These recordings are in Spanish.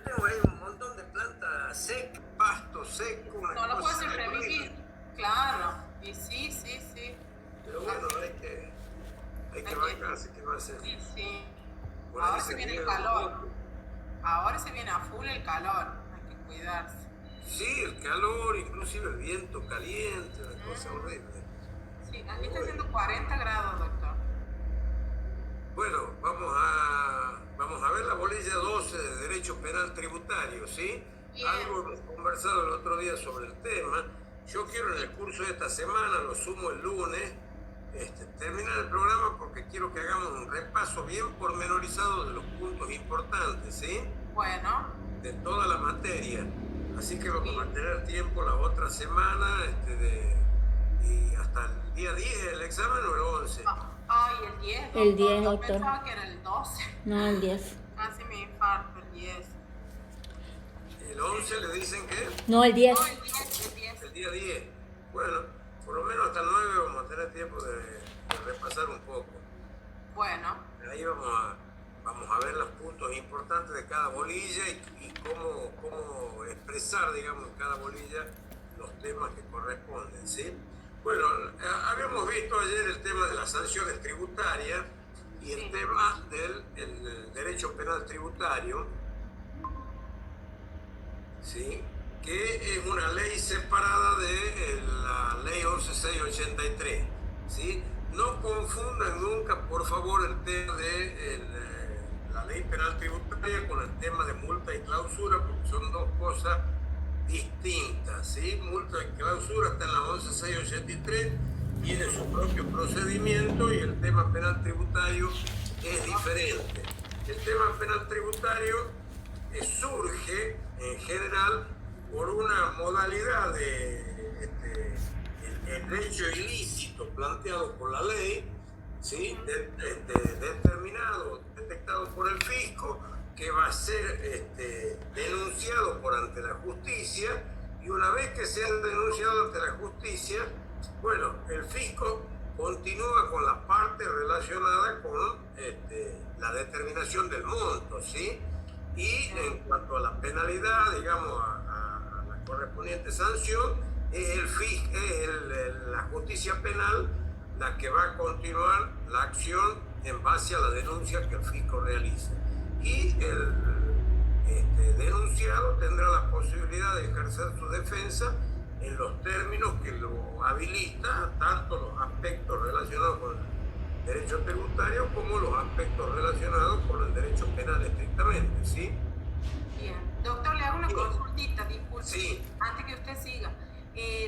tenemos ahí un montón de plantas secas, pasto seco, una No lo cosa puedes revivir, horrible. claro. Y sí. Pero bueno, hay que bancarse, ¿qué va a hacer? Sí. Por ahí Ahora se viene el llega un calor. poco. Ahora se viene a full el calor. Hay que cuidarse. Sí, el calor, inclusive el viento caliente, una cosa horrible. Sí, aquí está haciendo 40 grados, doctor. Bueno, vamos a ver la bolilla 12 de Derecho Penal Tributario, ¿sí? Bien. Algo hemos conversado el otro día sobre el tema. Yo quiero en el curso de esta semana, lo sumo el lunes, terminar el programa porque quiero que hagamos un repaso bien pormenorizado de los puntos importantes, ¿sí? Bueno. De toda la materia. Así que vamos a tener tiempo la otra semana, y hasta el día 10 el examen o el 11. Ay, el 10, doctor. El 10, Yo doctor. pensaba que era el 12. No, el 10. Casi me infarto, el 10. El 11 le dicen que No, el 10. No, el 10. el día 10. Bueno, por lo menos hasta el 9 vamos a tener tiempo de repasar un poco. Bueno. Ahí vamos a ver los puntos importantes de cada bolilla y cómo expresar, digamos, en cada bolilla los temas que corresponden, ¿sí? Bueno, habíamos visto ayer el tema de las sanciones tributarias y el tema del derecho penal tributario, ¿sí? Que es una ley separada de la ley 11683, ¿sí? No confundan nunca, por favor, el tema de la ley penal tributaria con el tema de multa y clausura, porque son dos cosas distintas, ¿sí? Multa y clausura está en la 11683, tiene su propio procedimiento y el tema penal tributario es diferente. El tema penal tributario surge en general por una modalidad de el hecho ilícito planteado por la ley, ¿sí? Determinado, detectado por el fisco, que va a ser denunciado por ante la justicia, y una vez que sea denunciado ante la justicia, bueno, el fisco continúa con la parte relacionada con la determinación del monto, ¿sí? Y en cuanto a la penalidad, digamos, a la correspondiente sanción, es la justicia penal la que va a continuar la acción en base a la denuncia que el fisco realiza. Y el denunciado tendrá la posibilidad de ejercer su defensa en los términos que lo habilita, tanto los aspectos relacionados con el derecho tributario como los aspectos relacionados con el derecho penal estrictamente, ¿sí? Bien. Doctor, le hago una consultita, disculpe, Sí. antes que usted siga.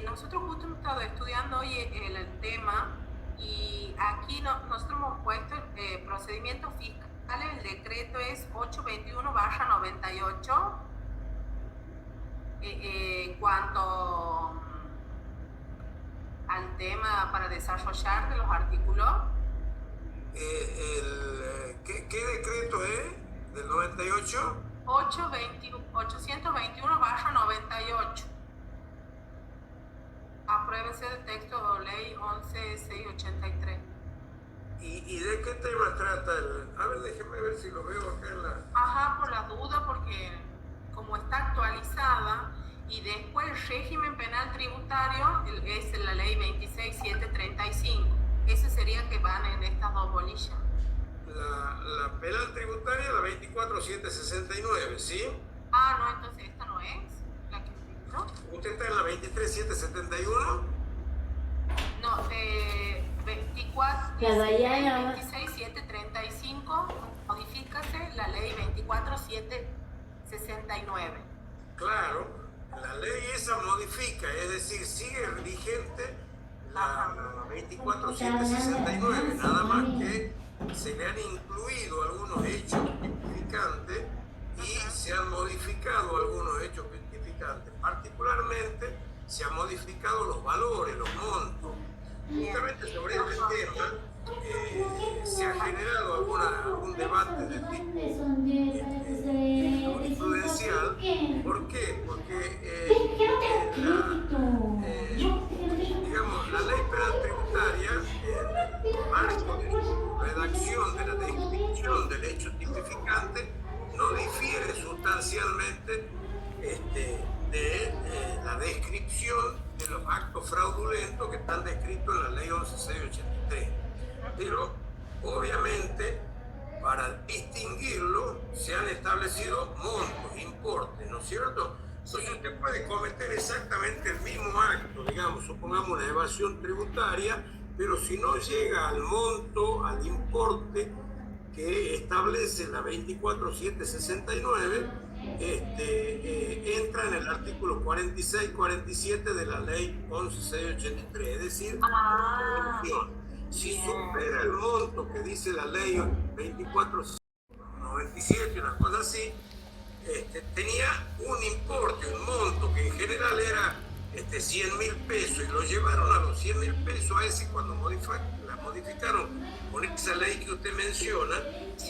Nosotros justo hemos estado estudiando hoy el tema y aquí nosotros hemos puesto procedimientos fiscales. El decreto es 821/98. Cuanto al tema para desarrollar de los artículos. ¿Qué decreto es? ¿Del 98? 821/98. Apruébese el texto de ley 11683. ¿Y de qué tema trata? A ver, déjeme ver si lo veo acá en la... Ajá, por la duda, porque como está actualizada, y después el régimen penal tributario es la ley 26735. Ese sería que van en estas dos bolillas. La penal tributaria, la 24769, ¿sí? Ah, no, entonces esta no es la que... ¿No? ¿Usted está en la 23771? No, 26735, modifícase la ley 24769. Claro, la ley esa modifica, es decir, sigue vigente la 24769, nada más que se le han incluido algunos hechos tipificantes y se han modificado algunos hechos tipificantes. Particularmente se han modificado los valores, los montos. Justamente sobre este tema se ha generado algún debate de tipo jurisprudencial. ¿Por qué? Porque digamos, la ley penal tributaria, en el marco de su redacción de la descripción del hecho tipificante, no difiere sustancialmente sustancialmente de la descripción de los actos fraudulentos que están descritos en la ley 11.683. Pero obviamente para distinguirlo se han establecido montos, importes, ¿no es cierto? Entonces usted puede cometer exactamente el mismo acto, digamos, supongamos una evasión tributaria, pero si no llega al monto, al importe que establece la 24769, entra en el artículo 46-47 de la ley 11.683, es decir, si supera el monto que dice la ley 2497, una cosa así, tenía un importe, un monto que en general era 100.000 pesos, y lo llevaron a los 100.000 pesos a ese cuando la modificaron con esa ley que usted menciona,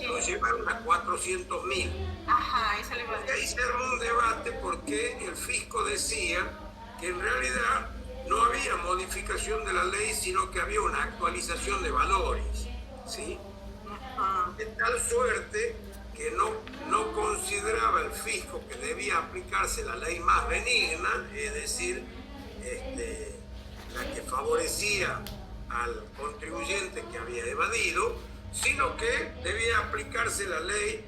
lo llevaron a 400.000. Ajá, esa le iba a decir. Y ahí se armó un debate porque el fisco decía que en realidad no había modificación de la ley, sino que había una actualización de valores, ¿sí? De tal suerte que no consideraba el fisco que debía aplicarse la ley más benigna, es decir, la que favorecía al contribuyente que había evadido, sino que debía aplicarse la ley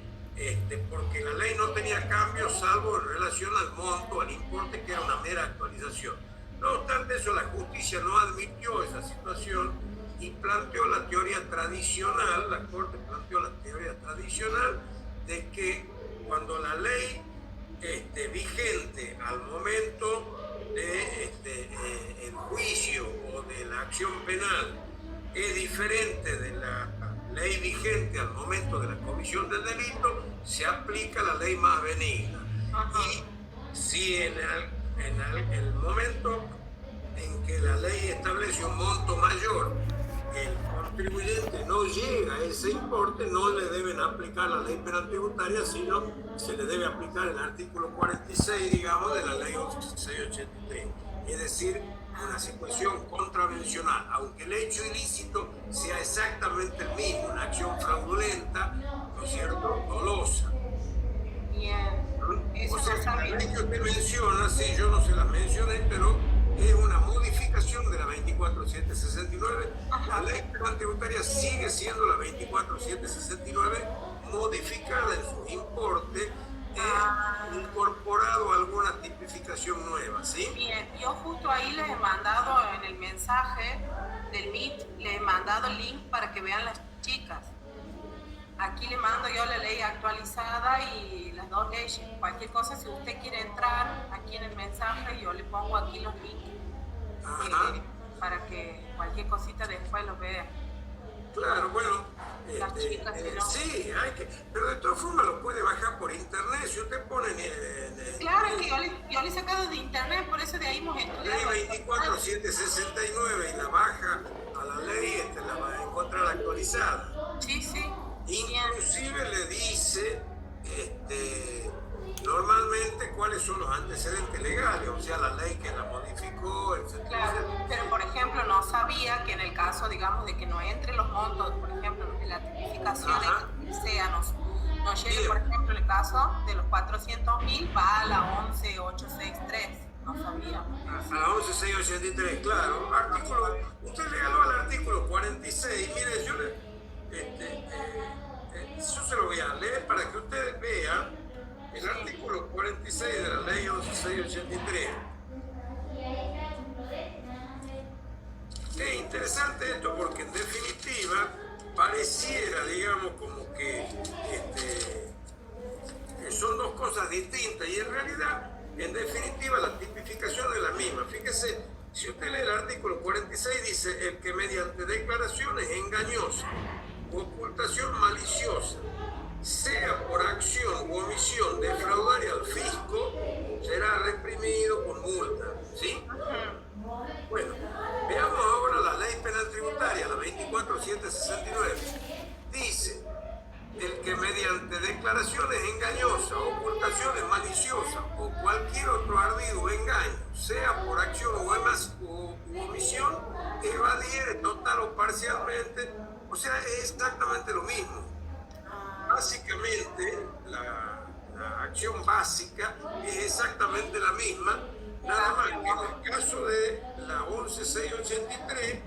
porque la ley no tenía cambios salvo en relación al monto, al importe, que era una mera actualización. No obstante eso, la justicia no admitió esa situación y planteó la teoría tradicional, la Corte planteó la teoría tradicional de que cuando la ley vigente al momento de el juicio o de la acción penal es diferente de la ley vigente al momento de la comisión del delito, se aplica la ley más benigna. Y si en el momento en que la ley establece un monto mayor, el contribuyente no llega a ese importe, no le deben aplicar la ley penal tributaria, sino se le debe aplicar el artículo 46, digamos, de la ley 11.683. Es decir, una situación contravencional, aunque el hecho ilícito sea exactamente el mismo, una acción fraudulenta, ¿no es cierto?, dolosa. Bien. O sea, la ley que usted menciona, sí, yo no se la mencioné, pero es una modificación de la 24769. La ley penal tributaria sigue siendo la 24769, modificada en su importe, incorporado alguna tipificación nueva, ¿sí? Bien, yo justo ahí les he mandado en el mensaje del Meet, les he mandado el link para que vean las chicas. Aquí le mando yo la ley actualizada y las dos leyes. Cualquier cosa, si usted quiere entrar aquí en el mensaje, yo le pongo aquí los links para que cualquier cosita después lo vea. Claro, bueno, Las chicas, ¿no? sí, pero de todas formas lo puede bajar por internet. Si usted pone claro que yo le he sacado de internet, por eso de ahí hemos estudiado. ley 24769 y la baja a la ley, la va a encontrar actualizada. Sí, sí. Inclusive le dice normalmente cuáles son los antecedentes legales, o sea, la ley que la modificó, etc. Claro, pero por ejemplo no sabía que en el caso, digamos, de que no entre los montos, por ejemplo, de la tipificación sea, no llegue, por ejemplo, el caso de los 400.000 va a la 11.863, no sabía. A la 11.683, claro. Usted le ganó al artículo 46, mire, yo se lo voy a leer para que ustedes vean el artículo 46 de la ley 11.683. Es interesante esto porque en definitiva pareciera, digamos, como que son dos cosas distintas y en realidad, en definitiva, la tipificación es la misma. Fíjese, si usted lee el artículo 46, dice: el que mediante declaraciones engañosas u ocultación maliciosa, sea por acción u omisión defraudar al fisco, será reprimido con multa, ¿sí? Bueno, veamos ahora la ley penal tributaria, la 24769. Dice: el que mediante declaraciones engañosas, ocultaciones maliciosas o cualquier otro ardido engaño, sea por acción u omisión, evadiere total o parcialmente, o sea, es exactamente lo mismo. Básicamente, la la acción básica es exactamente la misma, nada más que en el caso de la 11683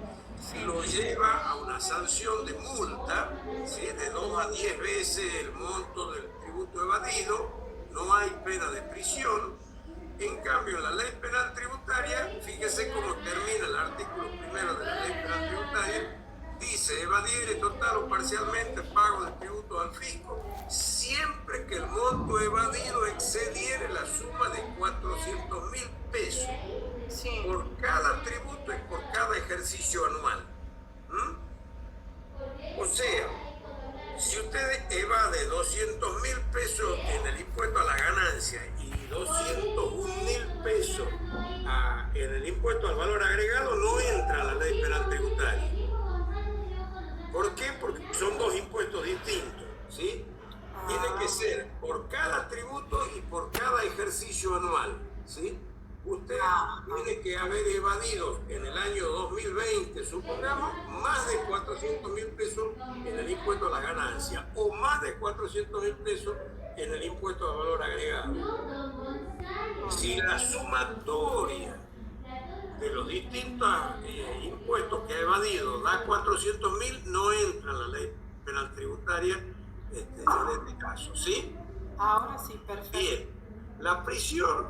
lo lleva a una sanción de multa, ¿sí?, de 2 a 10 veces el monto del tributo evadido, no hay pena de prisión. En cambio, en la ley penal tributaria, fíjese cómo termina el artículo primero de la ley penal tributaria, dice: evadir total o parcialmente el pago de tributo al fisco, siempre que el monto evadido excediere la suma de 400.000 pesos Sí. por cada tributo y por cada ejercicio anual. O sea, si usted evade 200.000 pesos en el impuesto a la ganancia y 201.000 pesos en el impuesto al valor agregado, no entra a la ley penal tributaria. ¿Por qué? Porque son dos impuestos distintos, ¿sí? Tiene que ser por cada tributo y por cada ejercicio anual, ¿sí? Usted tiene que haber evadido en el año 2020, supongamos, más de 400.000 pesos en el impuesto a la ganancia o más de 400.000 pesos en el impuesto al valor agregado. Si la sumatoria de los distintos impuestos que ha evadido da 400.000, no entra en la ley penal tributaria en este caso, ¿sí? Ahora sí, perfecto. Bien, la prisión,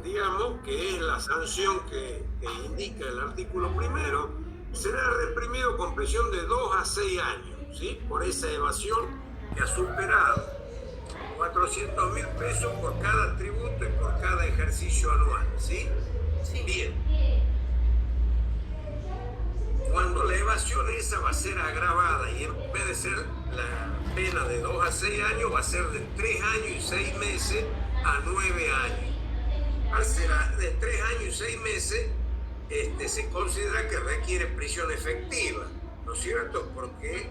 digamos que es la sanción que indica el artículo primero, será reprimido con prisión de 2 a 6 años, ¿sí?, por esa evasión que ha superado 400.000 pesos por cada tributo y por cada ejercicio anual, ¿sí? Sí. Bien. Cuando la evasión esa va a ser agravada y en vez de ser la pena de 2 a 6 años, va a ser de 3 años y 6 meses a 9 años. Al ser de 3 años y 6 meses, se considera que requiere prisión efectiva, ¿no es cierto? Porque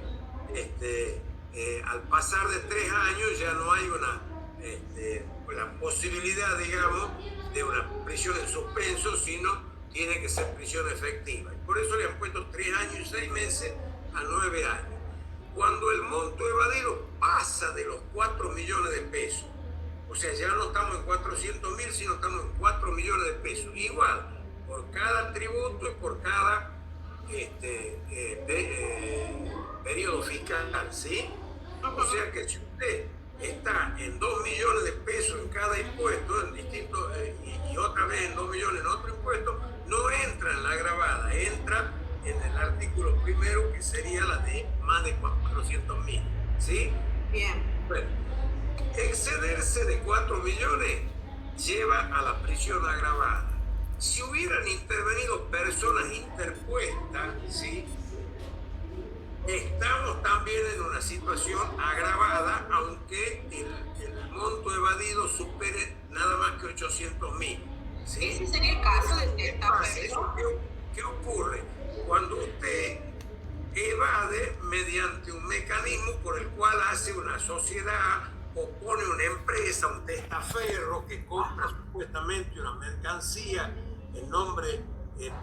al pasar de 3 años ya no hay la posibilidad, digamos, de una prisión en suspenso, sino tiene que ser prisión efectiva. Y por eso le han puesto 3 años y 6 meses a 9 años. Cuando el monto evadido pasa de los 4 millones de pesos, o sea, ya no estamos en 400.000, sino estamos en 4 millones de pesos. Igual, por cada tributo y por cada periodo fiscal, ¿sí? O sea que si usted está en 2 millones de pesos en cada impuesto, en distintos, y otra vez en 2 millones en otro impuesto, no entra en la agravada, entra en el artículo primero, que sería la de más de 400.000, ¿sí? Bien. Bueno, excederse de 4 millones lleva a la prisión agravada. Si hubieran intervenido personas interpuestas, ¿sí?, estamos también en una situación agravada, aunque el monto evadido supere nada más que 800.000. ¿Sí? Ese sería el caso del testaferro. ¿Qué ocurre? Cuando usted evade mediante un mecanismo por el cual hace una sociedad o pone una empresa, un testaferro que compra supuestamente una mercancía en nombre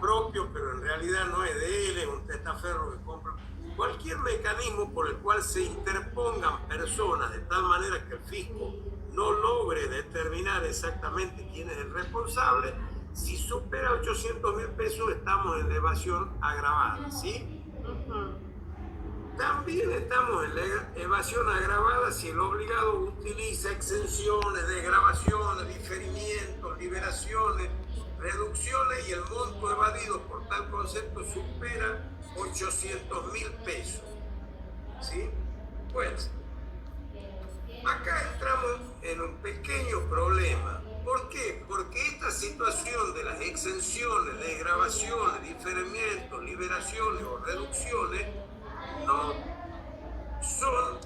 propio, pero en realidad no es de él, es un testaferro que compra. Cualquier mecanismo por el cual se interpongan personas de tal manera que el fisco no logre determinar exactamente quién es el responsable, si supera 800.000 pesos estamos en la evasión agravada, ¿sí? También estamos en la evasión agravada si el obligado utiliza exenciones, desgravaciones, diferimientos, liberaciones, reducciones y el monto evadido por tal concepto supera 800.000 pesos, ¿sí? Pues, acá entramos en un pequeño problema. ¿Por qué? Porque esta situación de las exenciones, desgravaciones, diferimientos, liberaciones o reducciones no son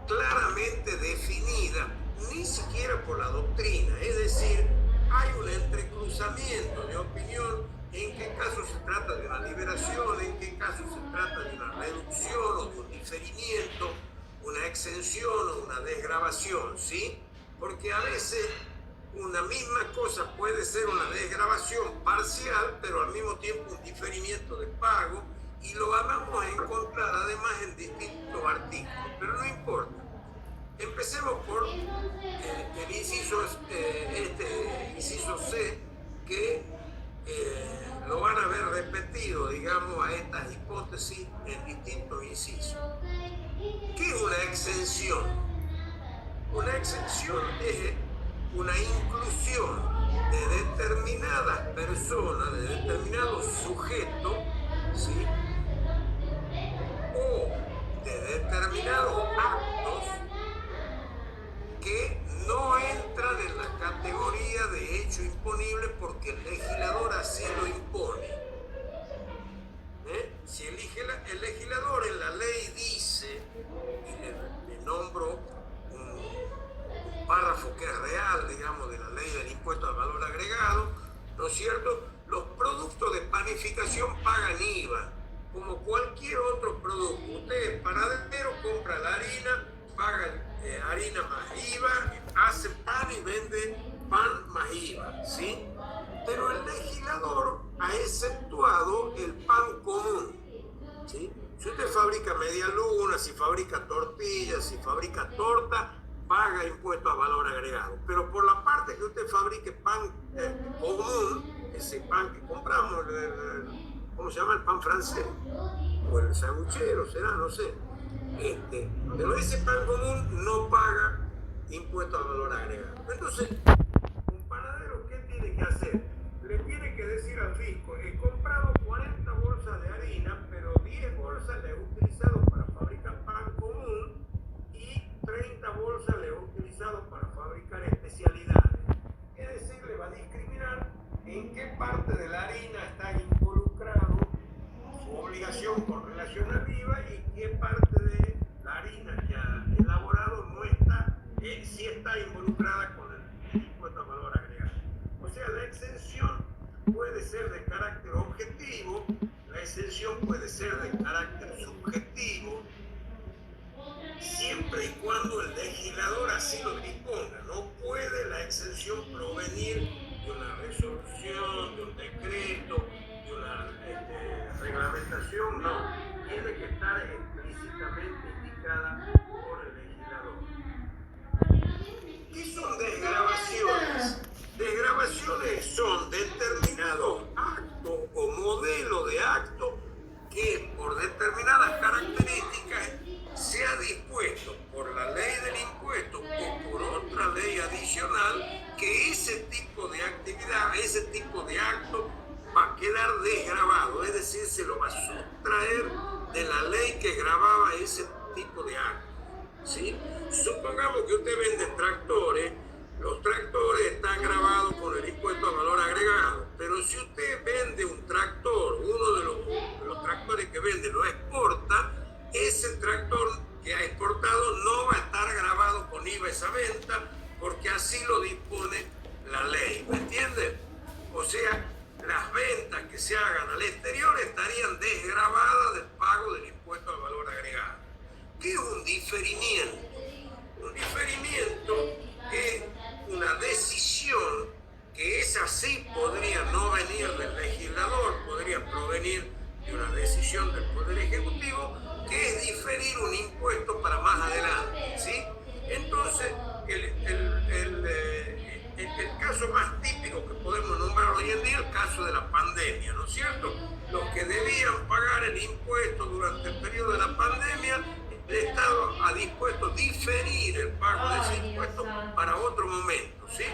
claramente definidas ni siquiera por la doctrina. Es decir, hay un entrecruzamiento de opinión en qué caso se trata de una liberación, en qué caso se trata de una reducción o de un diferimiento, una exención o una desgravación, ¿sí? Porque a veces una misma cosa puede ser una desgravación parcial, pero al mismo tiempo un diferimiento de pago, y lo vamos a encontrar además en distintos artículos, pero no importa. Empecemos por el inciso, inciso C, que lo van a ver repetido, digamos, a estas hipótesis en distintos incisos. ¿Qué es una exención? Una exención es una inclusión de determinadas personas, de determinados sujetos, ¿sí? O de determinados actos que no entran en la categoría de hecho imponible porque el legislador así lo impone. Si el legislador en la ley dice, y le nombro un párrafo que es real, digamos, de la ley del impuesto al valor agregado, ¿no es cierto? Los productos de panificación pagan IVA, como cualquier otro producto. Usted es panadero, compra la harina, paga harina más IVA, hace pan y vende pan más IVA, ¿sí? Pero el legislador ha exceptuado el pan común, ¿sí? Si usted fabrica media luna, si fabrica tortillas, si fabrica torta, paga impuesto a valor agregado. Pero por la parte que usted fabrique pan común, ese pan que compramos, ¿cómo se llama? El pan francés, o el sanguchero, será, no sé. Pero ese pan común no paga impuesto a valor agregado. Entonces, un panadero, ¿qué tiene que hacer? Le tiene que decir al fisco, he comprado 40 bolsas de harina, pero 10 bolsas le he utilizado para fabricar pan común y 30 bolsas le he utilizado para fabricar especialidades. Es decir, le va a discriminar en qué parte de la harina está involucrado su obligación con relación al IVA y qué parte de la harina que ha elaborado no está, sí está involucrada con el impuesto al valor agregado. O sea, la exención puede ser de carácter objetivo, la exención puede ser de carácter subjetivo, siempre y cuando el legislador así lo disponga. No puede la exención provenir de una resolución, de un decreto, de una reglamentación, no. Tiene que estar explícitamente indicada por el legislador. ¿Qué son desgravaciones? Desgravaciones son determinados actos o modelos de actos que por determinadas características se ha dispuesto por la ley del impuesto o por otra ley adicional que ese tipo de actividad, ese tipo de acto va a quedar desgravado, es decir, se lo va a sustraer de la ley que gravaba ese tipo de acto, ¿sí? Supongamos que usted vende tractores, los tractores están grabados con el impuesto al valor agregado, pero si usted vende un tractor, uno de los tractores que vende lo exporta, ese tractor que ha exportado no va a estar grabado con IVA esa venta, porque así lo dispone la ley, ¿me entiende? O sea, las ventas que se hagan al exterior estarían desgravadas del pago del impuesto al valor agregado. ¿Qué es un diferimiento? Un diferimiento es una decisión que esa sí podría no venir del legislador, podría provenir de una decisión del Poder Ejecutivo, que es diferir un impuesto para más adelante, ¿sí? Entonces, el caso más típico que podemos nombrar hoy en día es el caso de la pandemia, ¿no es cierto? Los que debían pagar el impuesto durante el periodo de la pandemia, el Estado ha dispuesto diferir el pago de ese impuesto para otro momento, ¿sí?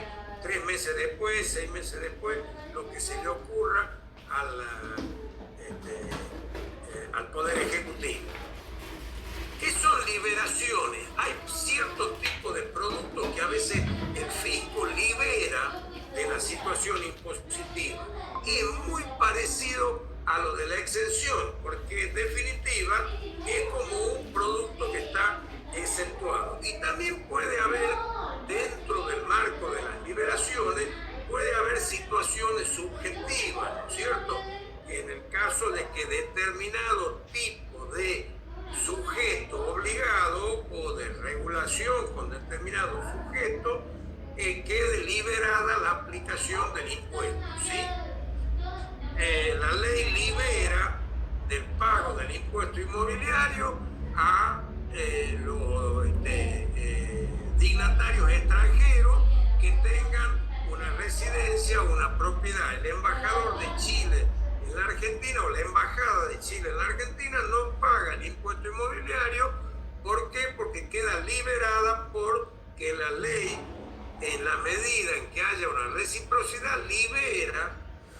3 meses después, 6 meses después, lo que se le ocurra al Poder Ejecutivo. ¿Qué son liberaciones? Hay ciertos tipos de productos que a veces el fisco libera de la situación impositiva. Y es muy parecido a lo de la exención, porque en definitiva es como un producto que está exentuado. Y también puede haber, dentro del marco de las liberaciones, puede haber situaciones subjetivas, ¿no es cierto? En el caso de que determinado tipo de sujeto obligado o de regulación con determinado sujeto quede liberada la aplicación del impuesto, ¿sí? La ley libera del pago del impuesto inmobiliario a dignatarios extranjeros que tengan una residencia o una propiedad. El embajador de Chile en la Argentina o la embajada de Chile en la Argentina no paga el impuesto inmobiliario. ¿Por qué? Porque queda liberada porque la ley, en la medida en que haya una reciprocidad, libera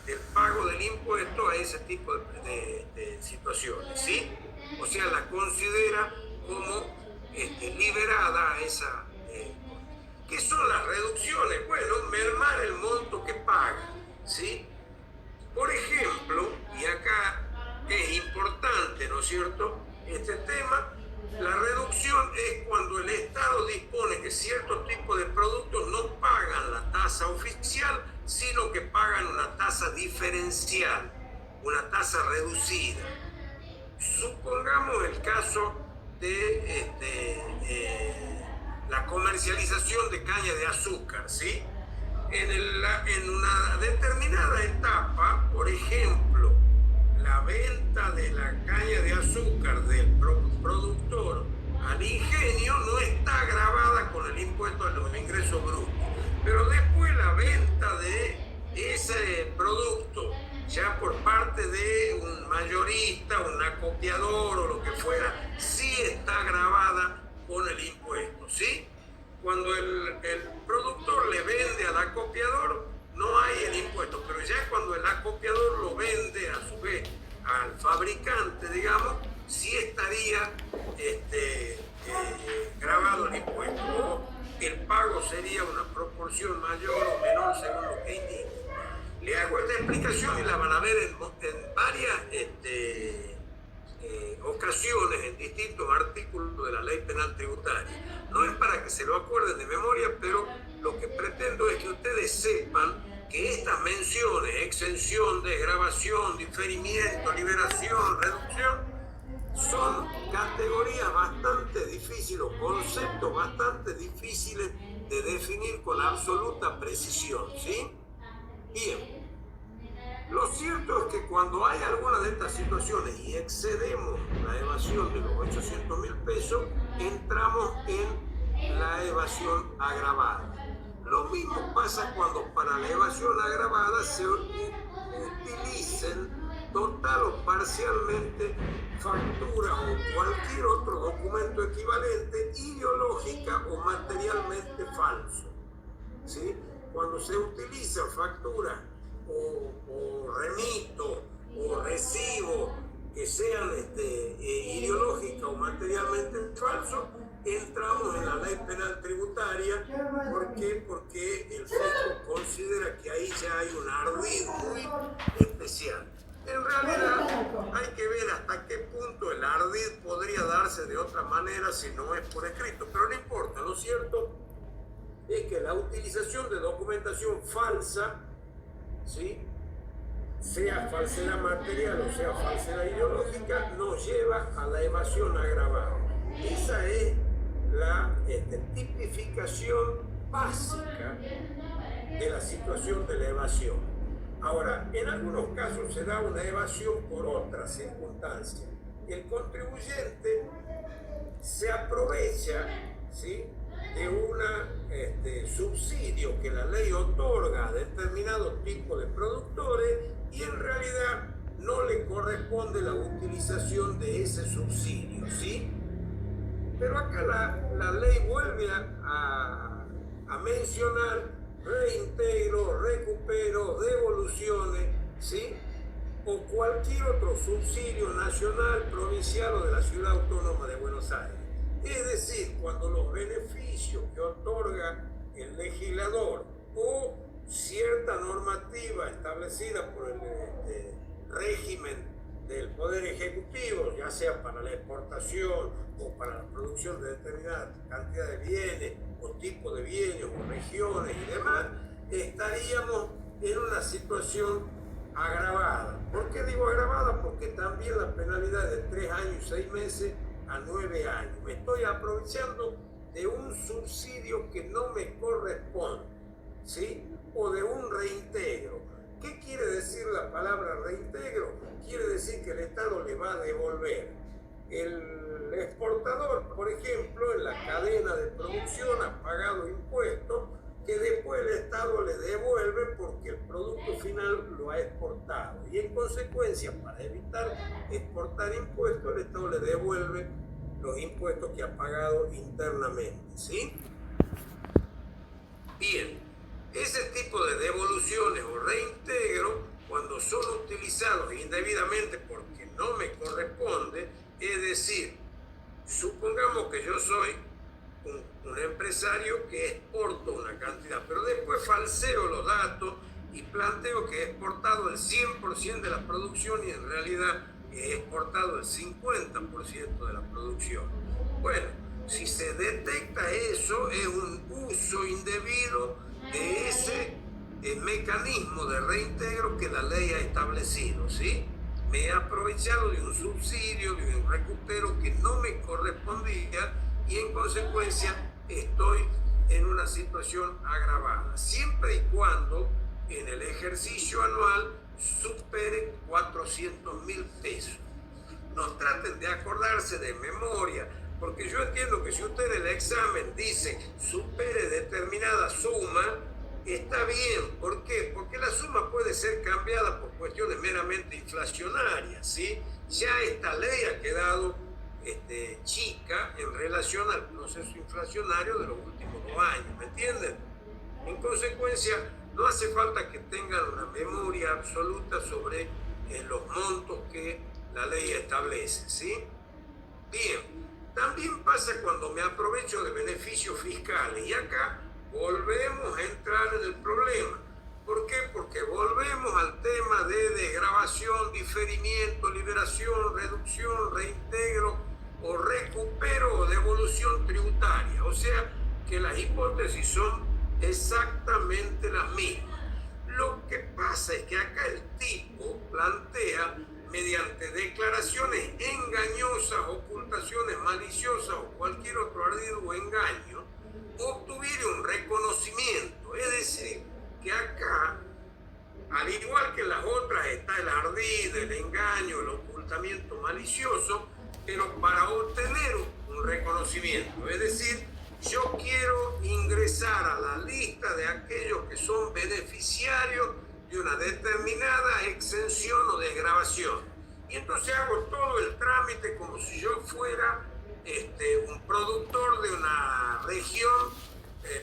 el pago del impuesto a ese tipo de situaciones, ¿sí? O sea, la considera como liberada a esa... ¿Qué son las reducciones? Bueno, mermar el monto que paga, ¿sí? Por ejemplo, y acá es importante, ¿no es cierto?, este tema, la reducción es cuando el Estado dispone que ciertos tipos de productos no pagan la tasa oficial, sino que pagan una tasa diferencial, una tasa reducida. Supongamos el caso de la comercialización de caña de azúcar, ¿sí? En una determinada etapa, por ejemplo, la venta de la caña de azúcar del productor al ingenio no está gravada con el impuesto a los ingresos brutos, pero después la venta de ese producto ya por parte de un mayorista, un acopiador o lo que fuera, sí está gravada con el impuesto, ¿sí? Cuando el productor le vende al acopiador, no hay el impuesto, pero ya cuando el acopiador lo vende a su vez al fabricante, digamos, sí estaría gravado el impuesto, o el pago sería una proporción mayor o menor según lo que indica. Le hago esta explicación y la van a ver en varias ocasiones en distintos artículos de la Ley Penal Tributaria. No es para que se lo acuerden de memoria, pero lo que pretendo es que ustedes sepan que estas menciones, exención, desgravación, diferimiento, liberación, reducción, son categorías bastante difíciles, o conceptos bastante difíciles de definir con absoluta precisión, ¿sí? Bien. Lo cierto es que cuando hay alguna de estas situaciones y excedemos la evasión de los 800.000 pesos, entramos en la evasión agravada. Lo mismo pasa cuando para la evasión agravada se utilicen total o parcialmente factura o cualquier otro documento equivalente, ideológica o materialmente falso, ¿sí? Cuando se utiliza factura o remito o recibo que sean ideológica o materialmente falsos, entramos en la Ley Penal Tributaria. ¿Por qué? Porque el fisco considera que ahí ya hay un ardid muy especial. En realidad hay que ver hasta qué punto el ardid podría darse de otra manera si no es por escrito, pero no importa. Lo cierto es que la utilización de documentación falsa, ¿sí?, sea falsedad material o sea falsedad ideológica, nos lleva a la evasión agravada. Esa es la tipificación básica de la situación de la evasión. Ahora, en algunos casos se da una evasión por otras circunstancias. El contribuyente se aprovecha, ¿sí?, de un subsidio que la ley otorga a determinado tipo de productores y en realidad no le corresponde la utilización de ese subsidio, ¿sí? Pero acá la ley vuelve a mencionar reintegro, recupero, devoluciones, ¿sí?, o cualquier otro subsidio nacional, provincial o de la Ciudad Autónoma de Buenos Aires. Es decir, cuando los beneficios que otorga el legislador o cierta normativa establecida por el régimen del Poder Ejecutivo, ya sea para la exportación o para la producción de determinada cantidad de bienes o tipo de bienes o regiones y demás, estaríamos en una situación agravada. ¿Por qué digo agravada? Porque también la penalidad de 3 años y 6 meses a 9 años. Me estoy aprovechando de un subsidio que no me corresponde, ¿sí?, o de un reintegro. ¿Qué quiere decir la palabra reintegro? Quiere decir que el Estado le va a devolver el exportador, por ejemplo, en la cadena de producción ha pagado impuestos que después el Estado le devuelve porque el producto final lo ha exportado. Y en consecuencia, para evitar exportar impuestos, el Estado le devuelve los impuestos que ha pagado internamente, ¿sí? Bien, ese tipo de devoluciones o reintegros, cuando son utilizados indebidamente porque no me corresponde, es decir, supongamos que yo soy un empresario que exporta una cantidad, pero después falseo los datos y planteo que he exportado el 100% de la producción y en realidad he exportado el 50% de la producción. Bueno, si se detecta eso, es un uso indebido de ese mecanismo de reintegro que la ley ha establecido, ¿sí? Me he aprovechado de un subsidio, de un recupero que no me correspondía y en consecuencia estoy en una situación agravada, siempre y cuando en el ejercicio anual supere 400.000 pesos. No traten de acordarse de memoria, porque yo entiendo que si usted en el examen dice supere determinada suma, está bien. ¿Por qué? Porque la suma puede ser cambiada por cuestiones meramente inflacionarias, ¿sí? Ya esta ley ha quedado chica en relación al proceso inflacionario de los últimos 2 años, ¿me entienden? En consecuencia, no hace falta que tengan una memoria absoluta sobre los montos que la ley establece, ¿sí? Bien, también pasa cuando me aprovecho de beneficios fiscales y acá volvemos a entrar en el problema. ¿Por qué? Porque volvemos al tema de desgravación, diferimiento, liberación, reducción, reintegro o recupero o devolución tributaria. O sea que las hipótesis son exactamente las mismas. Lo que pasa es que acá el tipo plantea mediante declaraciones engañosas, ocultaciones maliciosas o cualquier otro ardid o engaño, obtuviera un reconocimiento. Es decir, que acá, al igual que en las otras, está el ardid, el engaño, el ocultamiento malicioso, pero para obtener un reconocimiento. Es decir, yo quiero ingresar a la lista de aquellos que son beneficiarios de una determinada exención o desgravación. Y entonces hago todo el trámite como si yo fuera un productor de una región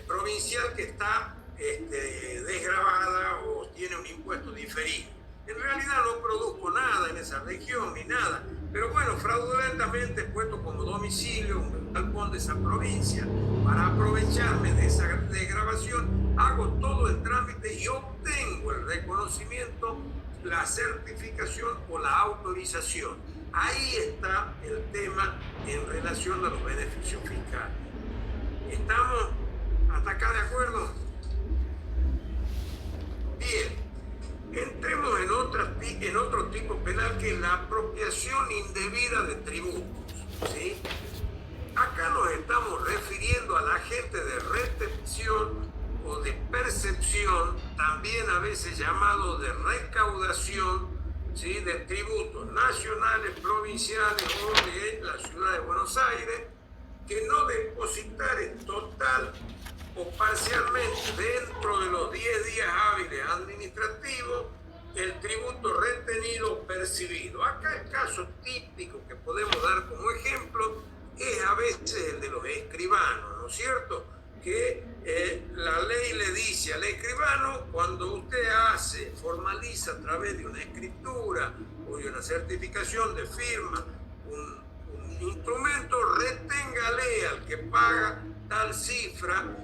provincial que está desgravada o tiene un impuesto diferido. En realidad no produzco nada en esa región ni nada, pero bueno, fraudulentamente he puesto como domicilio un galpón de esa provincia para aprovecharme de esa desgravación, hago todo el trámite y obtengo el reconocimiento, la certificación o la autorización. Ahí está el tema en relación a los beneficios fiscales. ¿Estamos hasta acá de acuerdo? Bien. Entremos en otro tipo penal que es la apropiación indebida de tributos, ¿sí? Acá nos estamos refiriendo al agente de retención o de percepción, también a veces llamado de recaudación, ¿sí? De tributos nacionales, provinciales o de la ciudad de Buenos Aires, que no depositare total o parcialmente dentro de los 10 días hábiles administrativos el tributo retenido o percibido. Acá el caso típico que podemos dar como ejemplo es a veces el de los escribanos, ¿no es cierto? Que la ley le dice al escribano, cuando usted formaliza a través de una escritura o de una certificación de firma un instrumento, reténgale al que paga tal cifra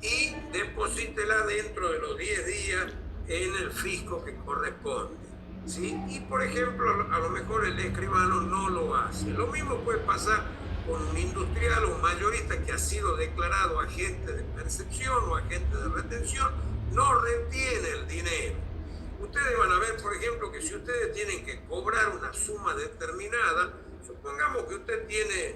y deposítela dentro de los 10 días en el fisco que corresponde, ¿sí? Y por ejemplo, a lo mejor el escribano no lo hace. Lo mismo puede pasar con un industrial o un mayorista que ha sido declarado agente de percepción o agente de retención, no retiene el dinero. Ustedes van a ver, por ejemplo, que si ustedes tienen que cobrar una suma determinada, supongamos que usted tiene,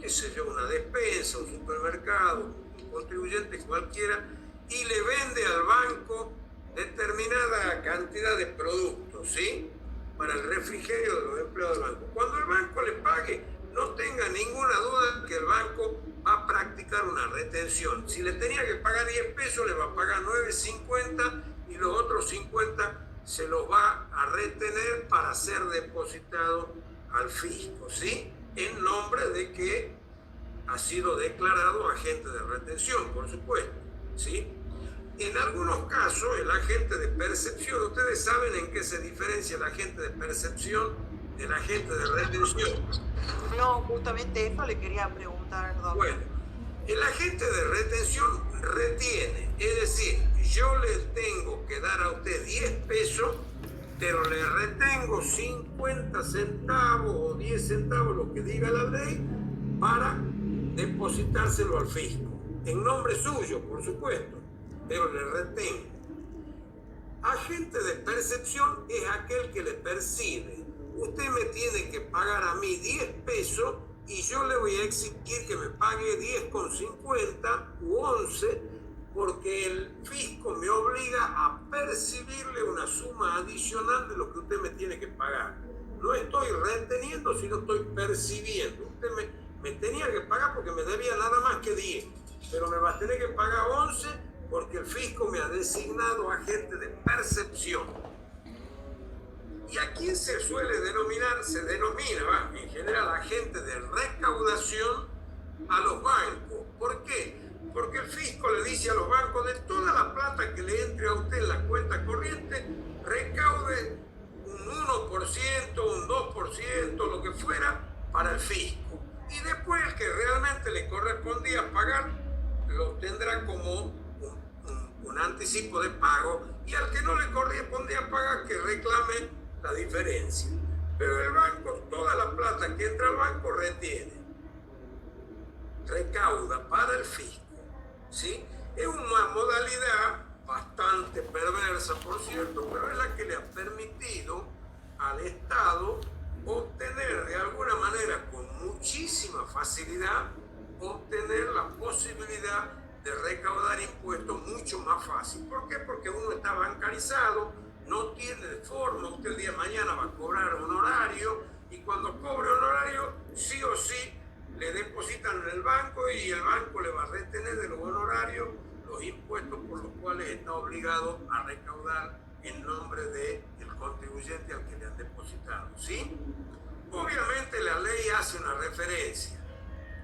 qué sé yo, una despensa, un supermercado, un contribuyente cualquiera, y le vende al banco determinada cantidad de productos, ¿sí? Para el refrigerio de los empleados del banco. Cuando el el banco le pague, no tenga ninguna duda que el banco va a practicar una retención. Si le tenía que pagar 10 pesos, le va a pagar 9.50 y los otros 50 se los va a retener para ser depositado al fisco, ¿sí? En nombre de que ha sido declarado agente de retención, por supuesto, ¿sí? En algunos casos, el agente de percepción, ¿ustedes saben en qué se diferencia el agente de percepción del agente de retención? No, justamente eso le quería preguntar, doctor. Bueno, el agente de retención retiene, es decir, yo le tengo que dar a usted 10 pesos, pero le retengo 50 centavos o 10 centavos, lo que diga la ley, para depositárselo al fisco. En nombre suyo, por supuesto, pero le retengo. Agente de percepción es aquel que le percibe. Usted me tiene que pagar a mí 10 pesos y yo le voy a exigir que me pague 10,50 u 11 porque el fisco me obliga a percibirle una suma adicional de lo que usted me tiene que pagar. No estoy reteniendo, sino estoy percibiendo. Usted me tenía que pagar porque me debía nada más que 10, pero me va a tener que pagar 11 porque el fisco me ha designado agente de percepción. ¿Y a quién se suele denominar? Se denomina, en general, agente de recaudación a los bancos. ¿Por qué? Porque el fisco le dice a los bancos, de toda la plata que le entre a usted en la cuenta corriente, recaude un 1%, un 2%, lo que fuera, para el fisco. Y después el que realmente le correspondía pagar, lo tendrá como un anticipo de pago, y al que no le correspondía pagar, que reclame la diferencia. Pero el banco, toda la plata que entra al banco retiene, recauda para el fisco, ¿sí? Es una modalidad bastante perversa, por cierto, pero es la que le ha permitido al Estado obtener de alguna manera, con muchísima facilidad, obtener la posibilidad de recaudar impuestos mucho más fácil. ¿Por qué? Porque uno está bancarizado, no tiene forma, usted el día de mañana va a cobrar honorario, y cuando cobre honorario, sí o sí, le depositan en el banco y el banco le va a retener de los honorarios los impuestos por los cuales está obligado a recaudar en nombre del contribuyente al que le han depositado, ¿sí? Obviamente la ley hace una referencia.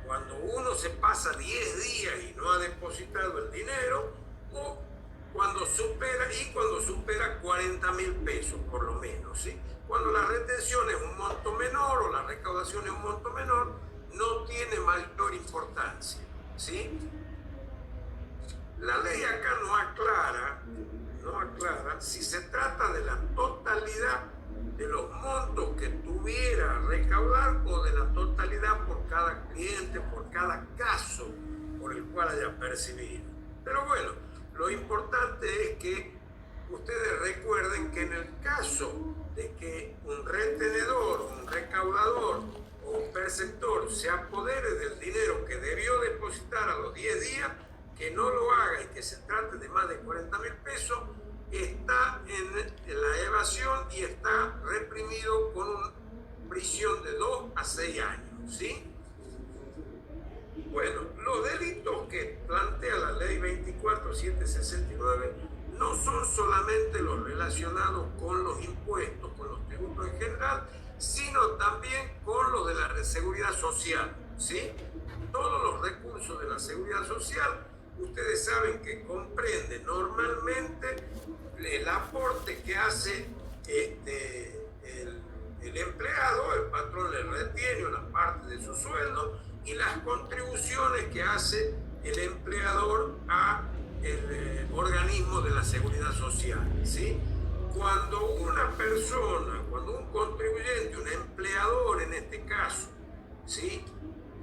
Cuando uno se pasa 10 días y no ha depositado el dinero, o cuando supera 40.000 pesos por lo menos, ¿sí? Cuando la retención es un monto menor o la recaudación es un monto menor, no tiene mayor importancia, ¿sí? La ley acá no aclara si se trata de la totalidad de los montos que tuviera a recaudar o de la totalidad por cada cliente, por cada caso por el cual haya percibido. Pero bueno, lo importante es que ustedes recuerden que en el caso de que un retenedor, un recaudador o un perceptor se apodere del dinero que debió depositar a los 10 días, que no lo haga y que se trate de más de 40.000 pesos, está en la evasión y está reprimido con una prisión de 2 a 6 años, ¿sí? Bueno, los delitos que plantea la ley 24.769 no son solamente los relacionados con los impuestos, con los tributos en general, sino también con los de la seguridad social, ¿sí? Todos los recursos de la seguridad social, ustedes saben que comprende normalmente el aporte que hace el empleado, el patrón le retiene una parte de su sueldo, y las contribuciones que hace el empleador a el organismo de la seguridad social, ¿sí? Cuando una persona, cuando un contribuyente, un empleador en este caso, ¿sí?,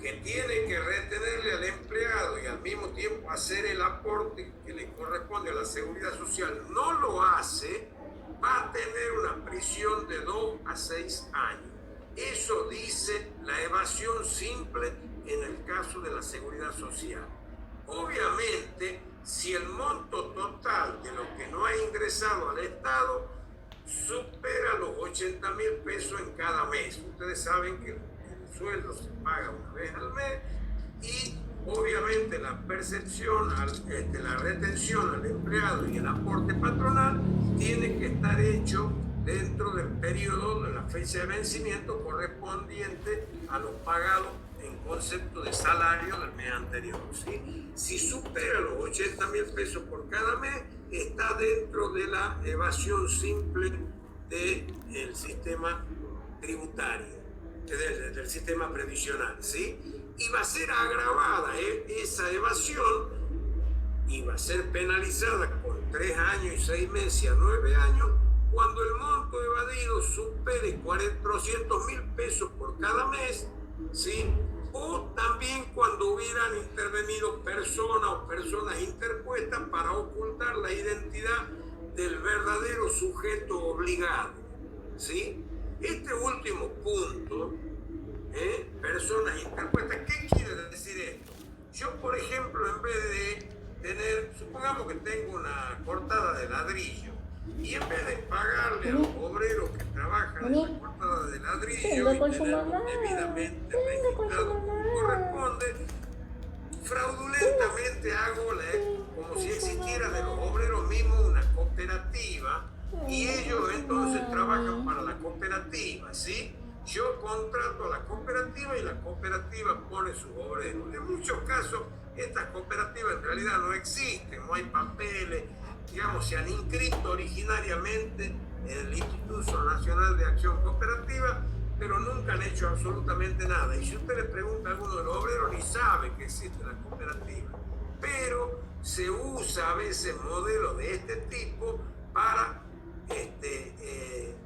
que tiene que retenerle al empleado y al mismo tiempo hacer el aporte que le corresponde a la seguridad social, no lo hace, va a tener una prisión de 2 a 6 años. Eso dice la evasión simple en el caso de la seguridad social. Obviamente, si el monto total de lo que no ha ingresado al Estado supera los 80.000 pesos en cada mes. Ustedes saben que el sueldo se paga una vez al mes y obviamente la percepción, la retención al empleado y el aporte patronal tiene que estar hecho dentro del periodo de la fecha de vencimiento correspondiente a los pagados en concepto de salario del mes anterior, ¿sí? Si supera los 80.000 pesos por cada mes, está dentro de la evasión simple del sistema tributario, del sistema previsional, ¿sí? Y va a ser agravada esa evasión y va a ser penalizada con 3 años y 6 meses a 9 años cuando el monto evadido supere 400.000 pesos por cada mes, ¿sí? O también cuando hubieran intervenido personas o personas interpuestas para ocultar la identidad del verdadero sujeto obligado, ¿sí? Este último punto, personas interpuestas, ¿qué quiere decir esto? Yo, por ejemplo, en vez de tener, supongamos que tengo una cortada de ladrillo, y en vez de pagarle a los obreros que trabajan en la cortada de ladrillo y tenerlo debidamente registrado como corresponde, fraudulentamente hago como si existiera de los obreros mismos una cooperativa y ellos entonces trabajan para la cooperativa, ¿sí? Yo contrato a la cooperativa y la cooperativa pone sus obreros. En muchos casos estas cooperativas en realidad no existen, no hay papeles, digamos, se han inscrito originariamente en el Instituto Nacional de Acción Cooperativa, pero nunca han hecho absolutamente nada. Y si usted le pregunta a alguno de los obreros, ni sabe que existe la cooperativa. Pero se usa a veces modelos de este tipo para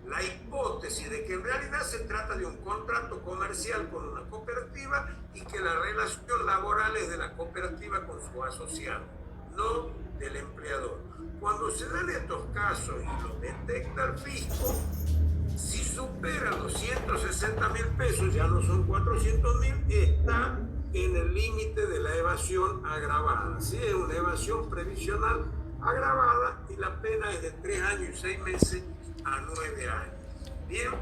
la hipótesis de que en realidad se trata de un contrato comercial con una cooperativa y que la relación laboral es de la cooperativa con su asociado, no del empleador. Cuando se dan estos casos y los detecta el fisco, si supera los 160.000 pesos, ya no son 400.000, está en el límite de la evasión agravada. ¿Sí? Es una evasión previsional agravada y la pena es de 3 años y 6 meses a 9 años. Bien.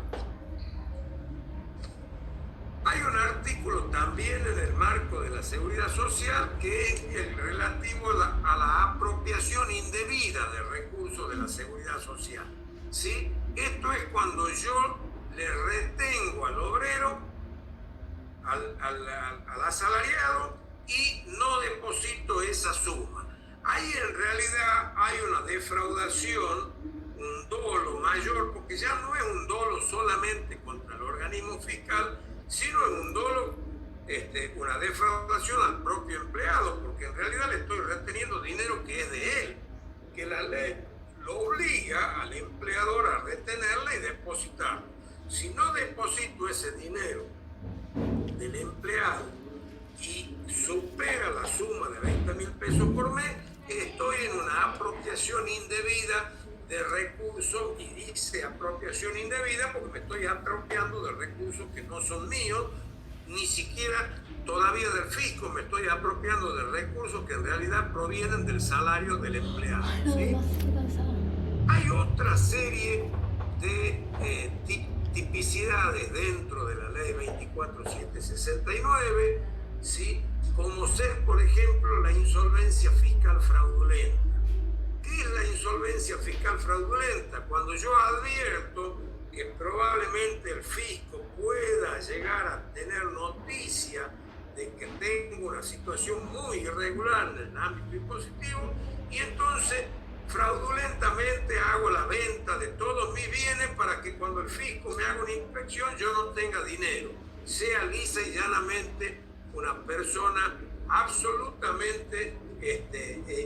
Hay un artículo también en el marco de la seguridad social que es el relativo a la apropiación indebida de recursos de la seguridad social. ¿Sí? Esto es cuando yo le retengo al obrero, al asalariado y no deposito esa suma. Ahí en realidad hay una defraudación, un dolo mayor, porque ya no es un dolo solamente contra el organismo fiscal, sino es un dolo, una defraudación al propio empleado, porque en realidad le estoy reteniendo dinero que es de él, que la ley lo obliga al empleador a retenerla y depositarlo. Si no deposito ese dinero del empleado y supera la suma de 20.000 pesos por mes, estoy en una apropiación indebida de recursos, y dice apropiación indebida porque me estoy apropiando de recursos que no son míos, ni siquiera todavía del fisco, me estoy apropiando de recursos que en realidad provienen del salario del empleado, ¿sí? Hay otra serie de tipicidades dentro de la ley 24769, ¿sí? Como ser, por ejemplo, la insolvencia fiscal fraudulenta. ¿Qué es la insolvencia fiscal fraudulenta? Cuando yo advierto que probablemente el fisco pueda llegar a tener noticia de que tengo una situación muy irregular en el ámbito impositivo y entonces fraudulentamente hago la venta de todos mis bienes para que cuando el fisco me haga una inspección yo no tenga dinero, sea lisa y llanamente una persona absolutamente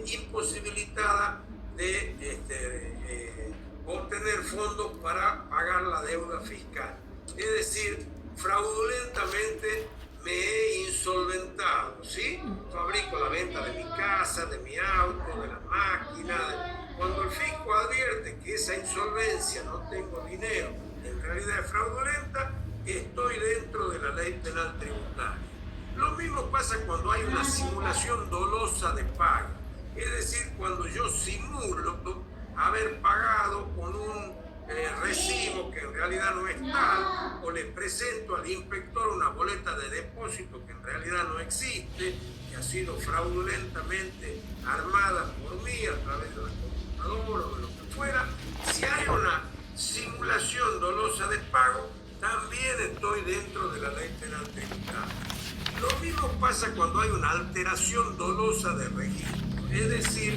imposibilitada de obtener fondos para pagar la deuda fiscal. Es decir, fraudulentamente me he insolventado, ¿sí? Fabrico la venta de mi casa, de mi auto, de la máquina. Cuando el fisco advierte que esa insolvencia, no tengo dinero, en realidad es fraudulenta, estoy dentro de la ley penal tributaria. Lo mismo pasa cuando hay una simulación dolosa de pago. Es decir, cuando yo simulo haber pagado con un le presento al inspector una boleta de depósito que en realidad no existe, que ha sido fraudulentamente armada por mí a través de la computadora o de lo que fuera, si hay una simulación dolosa de pago, también estoy dentro de la ley penal tributaria. Lo mismo pasa cuando hay una alteración dolosa de registro, es decir,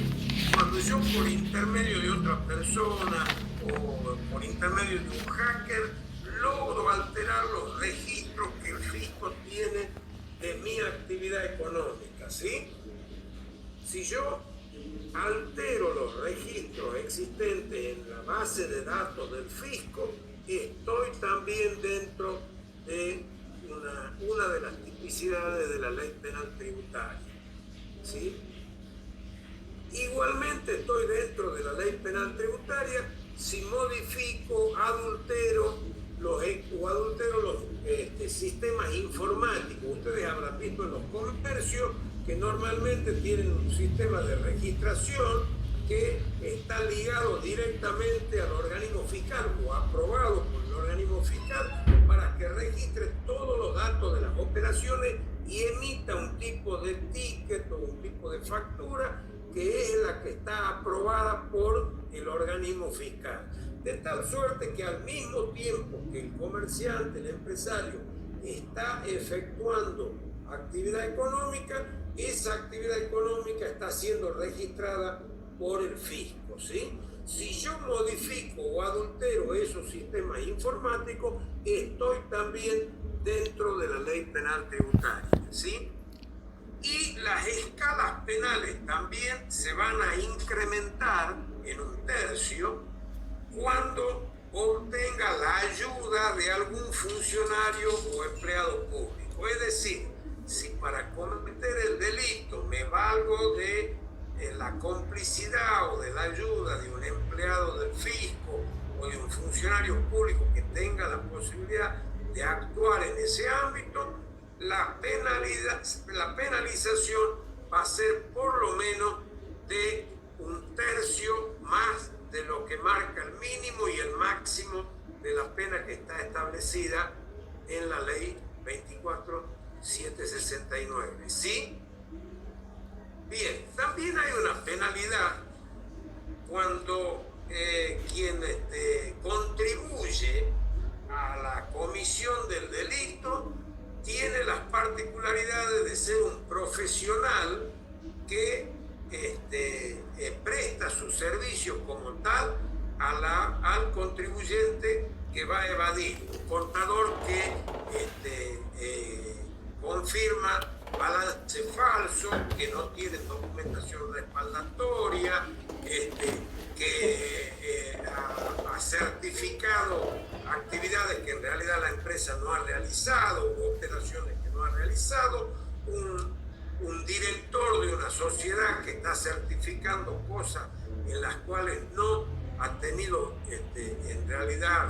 cuando yo por intermedio de otra persona o por intermedio de un hacker logro alterar los registros que el fisco tiene de mi actividad económica, ¿sí? Si yo altero los registros existentes en la base de datos del fisco, estoy también dentro de una de las tipicidades de la ley penal tributaria, ¿sí? Igualmente estoy dentro de la ley penal tributaria si modifico, adultero los sistemas informáticos. Ustedes habrán visto en los comercios que normalmente tienen un sistema de registración que está ligado directamente al organismo fiscal o aprobado por el organismo fiscal para que registre todos los datos de las operaciones y emita un tipo de ticket o un tipo de factura que es la que está aprobada por el organismo fiscal. De tal suerte que al mismo tiempo que el comerciante, el empresario, está efectuando actividad económica, esa actividad económica está siendo registrada por el fisco, ¿sí? Si yo modifico o adultero esos sistemas informáticos, estoy también dentro de la ley penal tributaria, ¿sí? Y las escalas penales también se van a incrementar en 1/3 cuando obtenga la ayuda de algún funcionario o empleado público. Es decir, si para cometer el delito me valgo de la complicidad o de la ayuda de un empleado del fisco o de un funcionario público que tenga la posibilidad de actuar en ese ámbito, la penalización va a ser por lo menos de 1/3 más de lo que marca el mínimo y el máximo de la pena que está establecida en la ley 24.769. ¿Sí? Bien, también hay una penalidad cuando quien contribuye a la comisión del delito tiene las particularidades de ser un profesional que presta sus servicios como tal al contribuyente que va a evadir. Un contador que confirma balance falso, que no tiene documentación respaldatoria, que ha certificado actividades que en realidad la empresa no ha realizado, u operaciones que no ha realizado, un director de una sociedad que está certificando cosas en las cuales no ha tenido en realidad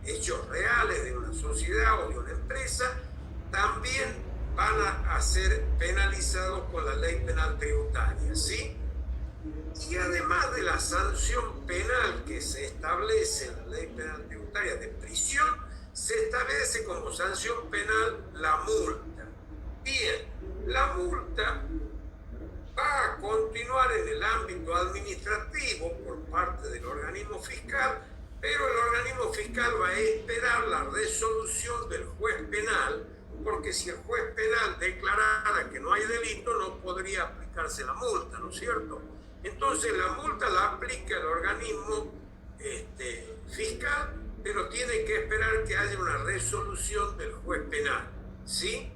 hechos reales de una sociedad o de una empresa, también van a ser penalizados con la ley penal tributaria, ¿sí? Y además de la sanción penal que se establece en la ley penal tributaria de prisión, se establece como sanción penal la multa. Bien, la multa va a continuar en el ámbito administrativo por parte del organismo fiscal, pero el organismo fiscal va a esperar la resolución del juez penal, porque si el juez penal declarara que no hay delito, no podría aplicarse la multa, ¿no es cierto? Entonces la multa la aplica el organismo fiscal, pero tiene que esperar que haya una resolución del juez penal, ¿sí?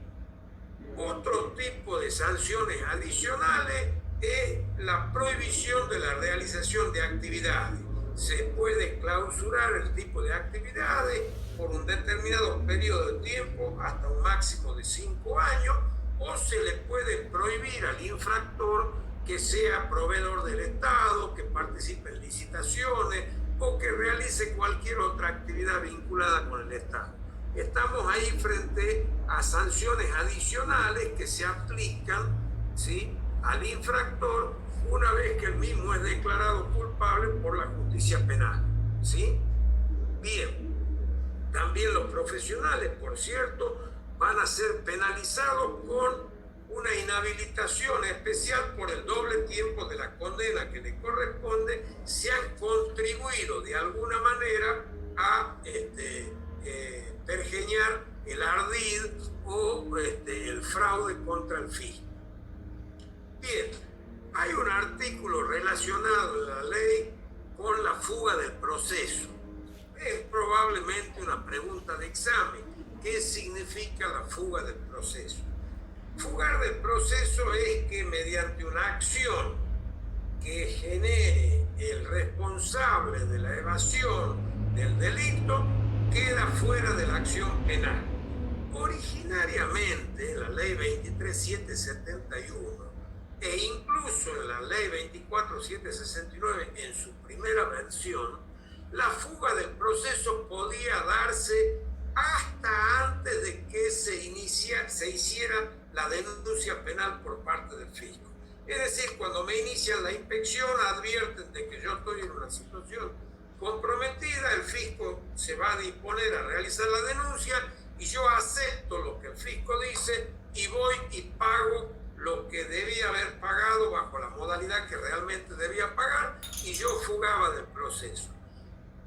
Otro tipo de sanciones adicionales es la prohibición de la realización de actividades. Se puede clausurar el tipo de actividades por un determinado periodo de tiempo, hasta un máximo de 5 años, o se le puede prohibir al infractor que sea proveedor del Estado, que participe en licitaciones o que realice cualquier otra actividad vinculada con el Estado. Estamos ahí frente a sanciones adicionales que se aplican, ¿sí?, al infractor una vez que el mismo es declarado culpable por la justicia penal, ¿sí? Bien, También los profesionales, por cierto, van a ser penalizados con una inhabilitación especial por el doble tiempo de la condena que le corresponde si han contribuido de alguna manera a pergeñar el ardid o el fraude contra el fisco. Bien, hay un artículo relacionado en la ley con la fuga del proceso. Es probablemente una pregunta de examen. ¿Qué significa la fuga del proceso? Fugar del proceso es que mediante una acción que genere el responsable de la evasión del delito queda fuera de la acción penal. Originariamente en la ley 23.771 e incluso en la ley 24.769 en su primera versión, la fuga del proceso podía darse hasta antes de que se hiciera la denuncia penal por parte del fisco. Es decir, cuando me inician la inspección, advierten de que yo estoy en una situación comprometida, el fisco se va a disponer a realizar la denuncia y yo acepto lo que el fisco dice y voy y pago lo que debía haber pagado bajo la modalidad que realmente debía pagar y yo fugaba del proceso.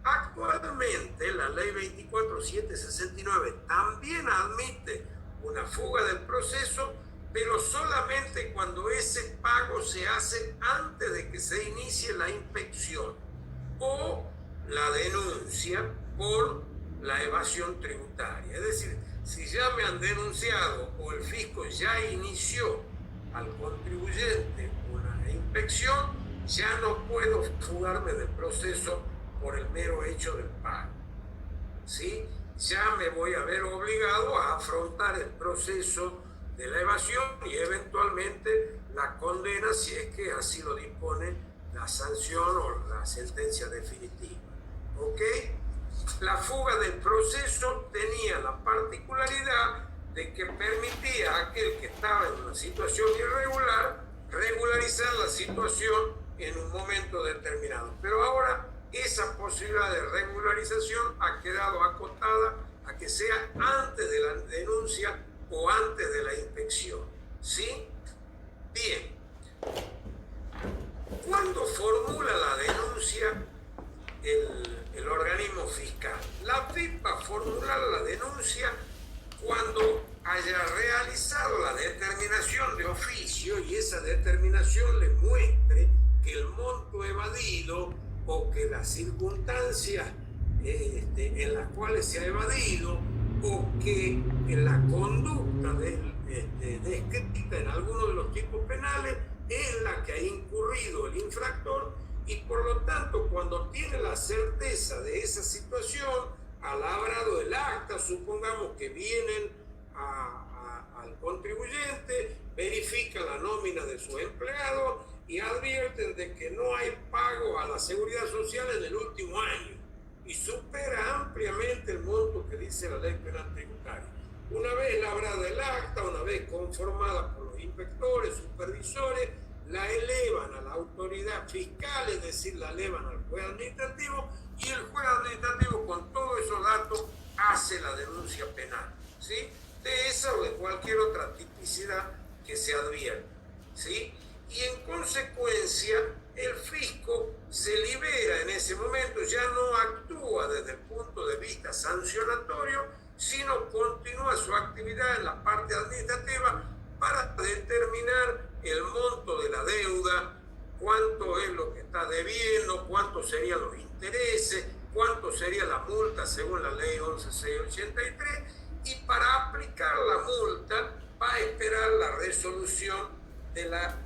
Actualmente la ley 24.769 también admite una fuga del proceso, pero solamente cuando ese pago se hace antes de que se inicie la inspección o la denuncia por la evasión tributaria. Es decir, si ya me han denunciado o el fisco ya inició al contribuyente una inspección, ya no puedo fugarme del proceso por el mero hecho del pago. ¿Sí? Ya me voy a ver obligado a afrontar el proceso de la evasión y eventualmente la condena si es que así lo dispone la sanción o la sentencia definitiva. ¿Ok? La fuga del proceso tenía la particularidad de que permitía a aquel que estaba en una situación irregular regularizar la situación en un momento determinado. Pero ahora esa posibilidad de regularización ha quedado acotada a que sea antes de la denuncia o antes de la inspección. ¿Sí? Bien. ¿Cuándo formula la denuncia el organismo fiscal? La FIP va a formular la denuncia cuando haya realizado la determinación de oficio y esa determinación le muestre que el monto evadido o que las circunstancias en las cuales se ha evadido o que en la conducta descrita en alguno de los tipos penales es la que ha incurrido el infractor y por lo tanto cuando tiene la certeza de esa situación, ha labrado el acta, supongamos que vienen al contribuyente, verifican la nómina de su empleado y advierten de que no hay pago a la seguridad social en el último año y supera ampliamente el monto que dice la ley penal tributaria. Una vez labrada el acta, una vez conformada por los inspectores, supervisores, la elevan a la autoridad fiscal, es decir, la elevan al juez administrativo y el juez administrativo con todos esos datos hace la denuncia penal, ¿sí? De esa o de cualquier otra tipicidad que se advierta, ¿sí? Y en consecuencia el fisco se libera en ese momento, ya no actúa desde el punto de vista sancionatorio, sino continúa su actividad en la parte administrativa para determinar el monto de la deuda, cuánto es lo que está debiendo, cuántos serían los intereses, cuánto sería la multa según la ley 11.683 y para aplicar la multa va a esperar la resolución de la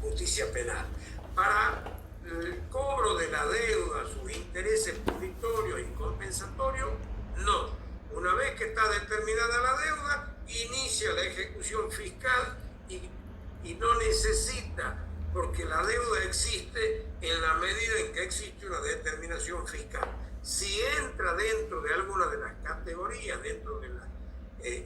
justicia penal. Para el cobro de la deuda, sus intereses punitorios y compensatorios, no. Una vez que está determinada la deuda, inicia la ejecución fiscal y no necesita, porque la deuda existe en la medida en que existe una determinación fiscal. Si entra dentro de alguna de las categorías, dentro de las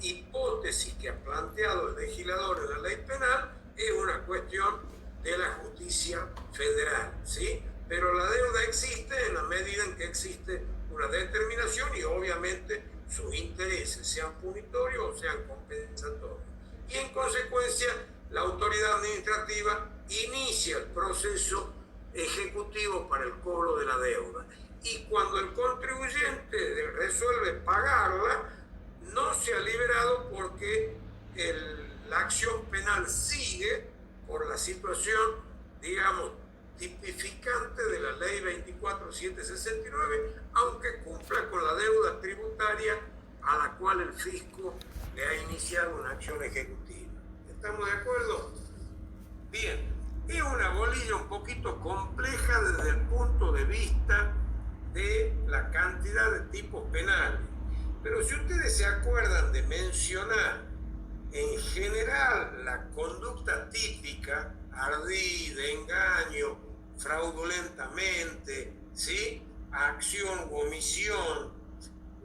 hipótesis que ha planteado el legislador en la ley penal, es una cuestión de la justicia federal, ¿sí? Pero la deuda existe en la medida en que existe una determinación y obviamente sus intereses, sean punitorios o sean compensatorios. Y en consecuencia, la autoridad administrativa inicia el proceso ejecutivo para el cobro de la deuda. Y cuando el contribuyente resuelve pagarla, no se ha liberado porque la acción penal sigue por la situación, digamos, tipificante de la ley 24.769, aunque cumpla con la deuda tributaria a la cual el fisco le ha iniciado una acción ejecutiva. ¿Estamos de acuerdo? Bien, es una bolilla un poquito compleja desde el punto de vista de la cantidad de tipos penales. Pero si ustedes se acuerdan de mencionar en general la conducta típica, ardid, engaño, fraudulentamente, ¿sí? Acción u omisión,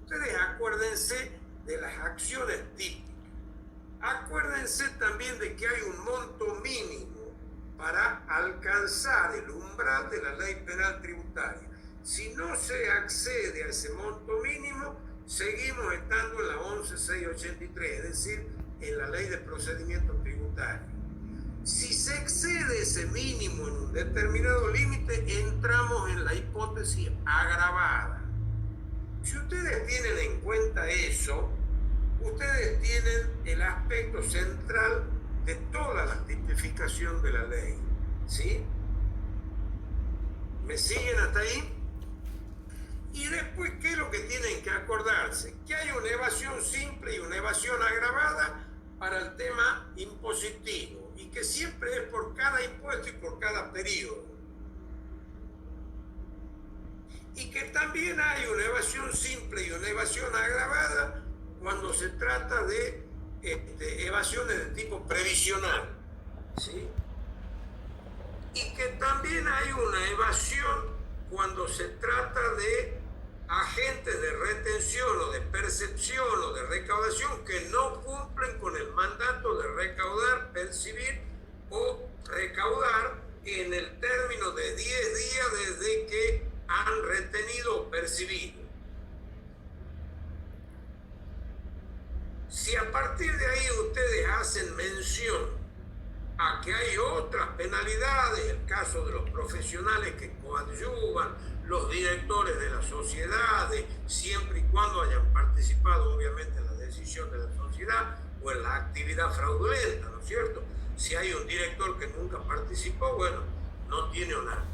ustedes acuérdense de las acciones típicas. Acuérdense también de que hay un monto mínimo para alcanzar el umbral de la ley penal tributaria. Si no se accede a ese monto mínimo, seguimos estando en la 11.683, es decir, en la ley de procedimiento tributario. Si se excede ese mínimo en un determinado límite, entramos en la hipótesis agravada. Si ustedes tienen en cuenta eso, ustedes tienen el aspecto central de toda la tipificación de la ley, ¿sí? ¿Me siguen hasta ahí? Y después, ¿qué es lo que tienen que acordarse? Que hay una evasión simple y una evasión agravada para el tema impositivo, y que siempre es por cada impuesto y por cada periodo. Y que también hay una evasión simple y una evasión agravada cuando se trata de evasiones de tipo previsional, ¿sí? Y que también hay una evasión cuando se trata de agentes de retención o de percepción o de recaudación que no cumplen con el mandato de recaudar, percibir o recaudar en el término de 10 días desde que han retenido o percibido. Si a partir de ahí ustedes hacen mención a que hay otras penalidades, el caso de los profesionales que coadyuvan, los directores de las sociedades, siempre y cuando hayan participado obviamente en la decisión de la sociedad o en la actividad fraudulenta, ¿no es cierto? Si hay un director que nunca participó, bueno, no tiene una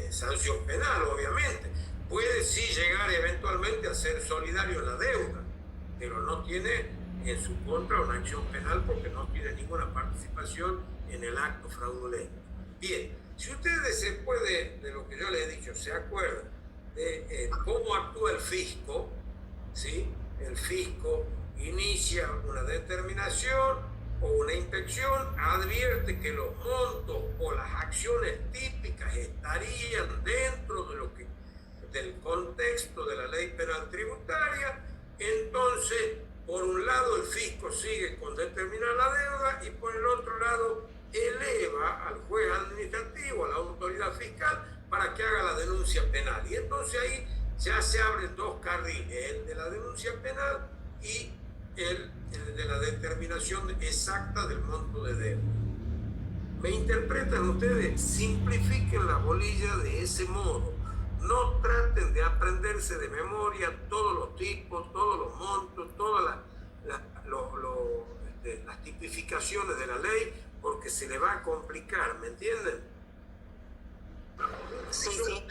sanción penal, obviamente. Puede sí llegar eventualmente a ser solidario en la deuda, pero no tiene en su contra una acción penal porque no tiene ninguna participación en el acto fraudulento. Bien, si ustedes después de lo que yo les he dicho se acuerdan de cómo actúa el fisco, ¿sí? El fisco inicia una determinación o una inspección, advierte que los montos o las acciones típicas estarían dentro de del contexto de la ley penal tributaria, entonces por un lado el fisco sigue con determinar la deuda y por el otro lado eleva al juez administrativo, a la autoridad fiscal, para que haga la denuncia penal. Y entonces ahí ya se abren dos carriles, el de la denuncia penal y el de la determinación exacta del monto de deuda. ¿Me interpretan ustedes? Simplifiquen la bolilla de ese modo. No traten de aprenderse de memoria todos los tipos, todos los montos, todas las tipificaciones de la ley, porque se le va a complicar, ¿me entienden? Sí, sí.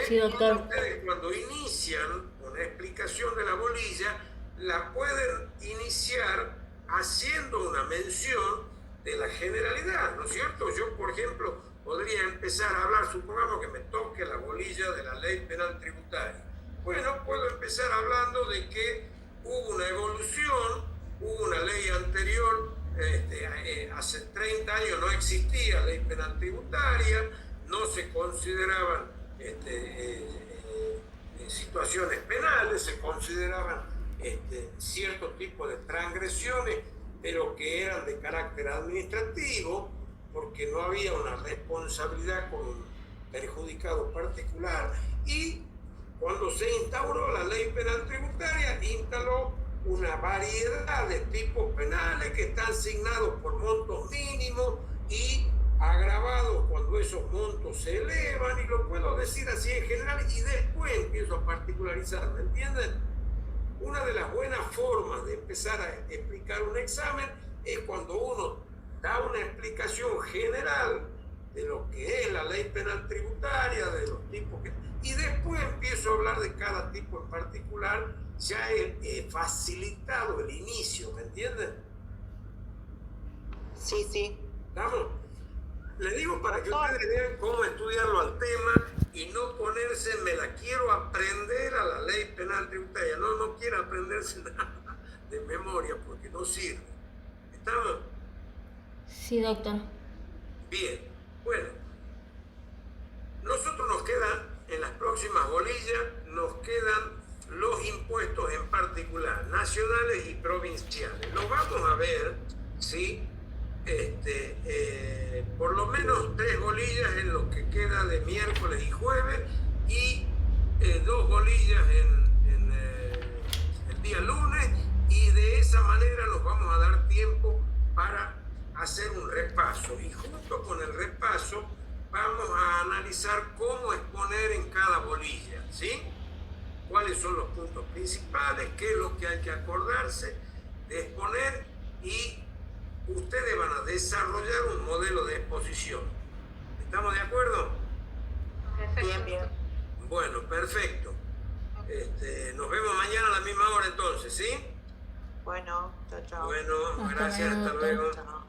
Sí, doctor. Ustedes cuando inician una explicación de la bolilla, la pueden iniciar haciendo una mención de la generalidad, ¿no es cierto? Yo, por ejemplo, podría empezar a hablar, supongamos que me toque la bolilla de la ley penal tributaria. Bueno, puedo empezar hablando de que hubo una evolución, hubo una ley anterior, hace 30 años no existía ley penal tributaria, no se consideraban situaciones penales, se consideraban cierto tipo de transgresiones, pero que eran de carácter administrativo, porque no había una responsabilidad con un perjudicado particular, y cuando se instauró la ley penal tributaria, instaló una variedad de tipos penales que están asignados por montos mínimos y agravados cuando esos montos se elevan, y lo puedo decir así en general, y después empiezo a particularizar, ¿me entienden? Una de las buenas formas de empezar a explicar un examen es cuando uno da una explicación general de lo que es la ley penal tributaria, de los tipos que... Y después empiezo a hablar de cada tipo en particular, ya he facilitado el inicio, ¿me entienden? Sí, sí. ¿Estamos? Le digo para que ustedes vean cómo estudiarlo al tema y no ponerse, me la quiero aprender a la ley penal tributaria. No quiero aprenderse nada de memoria porque no sirve. ¿Estamos? Sí, doctor. Bien, bueno. Nosotros nos quedan, en las próximas bolillas, nos quedan los impuestos en particular, nacionales y provinciales. Los vamos a ver, ¿sí? Por lo menos 3 bolillas en lo que queda de miércoles y jueves, y 2 bolillas en el día lunes, y de esa manera nos vamos a dar tiempo para hacer un repaso, y junto con el repaso vamos a analizar cómo exponer en cada bolilla, ¿sí? Cuáles son los puntos principales, qué es lo que hay que acordarse de exponer, y ustedes van a desarrollar un modelo de exposición. ¿Estamos de acuerdo? Perfecto. Bien, bien. Bueno, perfecto. Nos vemos mañana a la misma hora entonces, ¿sí? Bueno, chao, chao. Bueno, Hasta gracias, luego, hasta doctor. luego. Chao.